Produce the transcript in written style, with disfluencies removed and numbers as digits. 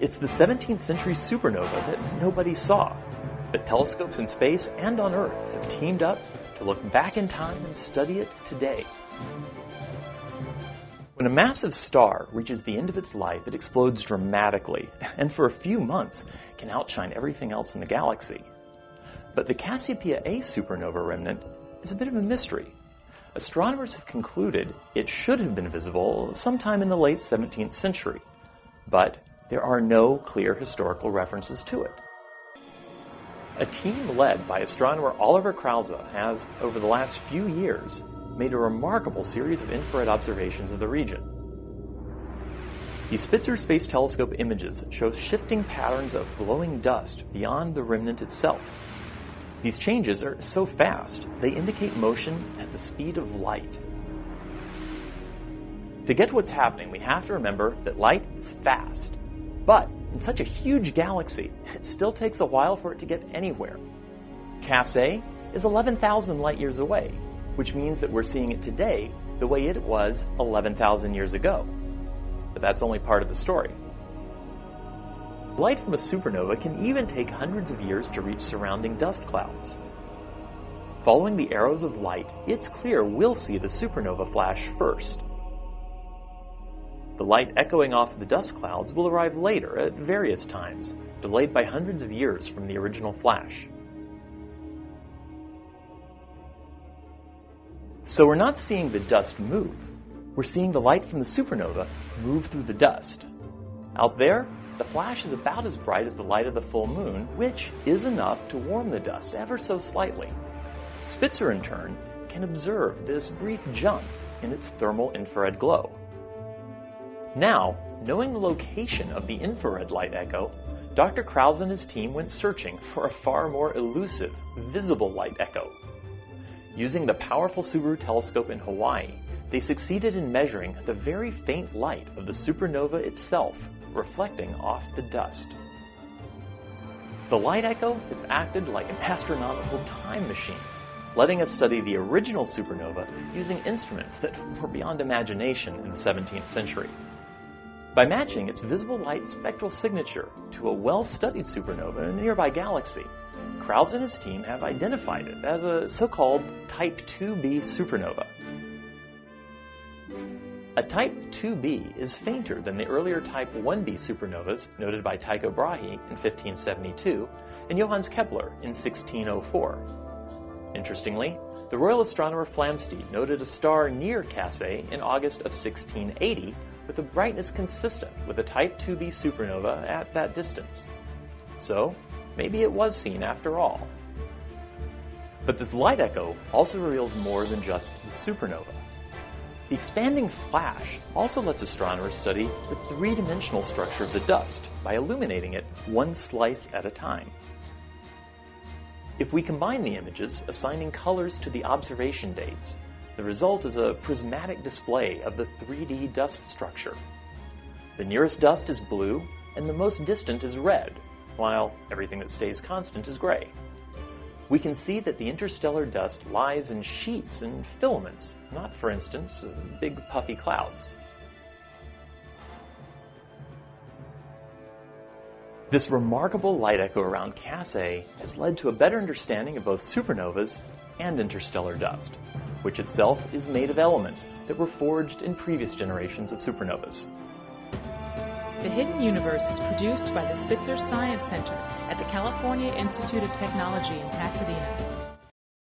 It's the 17th century supernova that nobody saw, but telescopes in space and on Earth have teamed up to look back in time and study it today. When a massive star reaches the end of its life, it explodes dramatically, and for a few months can outshine everything else in the galaxy. But the Cassiopeia A supernova remnant is a bit of a mystery. Astronomers have concluded it should have been visible sometime in the late 17th century, but there are no clear historical references to it. A team led by astronomer Oliver Krause has, over the last few years, made a remarkable series of infrared observations of the region. The Spitzer Space Telescope images show shifting patterns of glowing dust beyond the remnant itself. These changes are so fast, they indicate motion at the speed of light. To get to what's happening, we have to remember that light is fast. But in such a huge galaxy, it still takes a while for it to get anywhere. Cass A is 11,000 light years away, which means that we're seeing it today the way it was 11,000 years ago. But that's only part of the story. Light from a supernova can even take hundreds of years to reach surrounding dust clouds. Following the arrows of light, it's clear we'll see the supernova flash first. The light echoing off the dust clouds will arrive later at various times, delayed by hundreds of years from the original flash. So we're not seeing the dust move. We're seeing the light from the supernova move through the dust. Out there, the flash is about as bright as the light of the full moon, which is enough to warm the dust ever so slightly. Spitzer, in turn, can observe this brief jump in its thermal infrared glow. Now, knowing the location of the infrared light echo, Dr. Krause and his team went searching for a far more elusive, visible light echo. Using the powerful Subaru telescope in Hawaii, they succeeded in measuring the very faint light of the supernova itself, reflecting off the dust. The light echo has acted like an astronomical time machine, letting us study the original supernova using instruments that were beyond imagination in the 17th century. By matching its visible light spectral signature to a well-studied supernova in a nearby galaxy, Krause and his team have identified it as a so-called Type 2b supernova. A Type 2b is fainter than the earlier Type 1b supernovas noted by Tycho Brahe in 1572 and Johannes Kepler in 1604. Interestingly, the Royal Astronomer Flamsteed noted a star near Cass A in August of 1680 with a brightness consistent with a Type 2b supernova at that distance. So, maybe it was seen after all. But this light echo also reveals more than just the supernova. The expanding flash also lets astronomers study the three-dimensional structure of the dust by illuminating it one slice at a time. If we combine the images, assigning colors to the observation dates, the result is a prismatic display of the 3D dust structure. The nearest dust is blue, and the most distant is red, while everything that stays constant is gray. We can see that the interstellar dust lies in sheets and filaments, not, for instance, big puffy clouds. This remarkable light echo around Cass A has led to a better understanding of both supernovas and interstellar dust, which itself is made of elements that were forged in previous generations of supernovas. The Hidden Universe is produced by the Spitzer Science Center at the California Institute of Technology in Pasadena.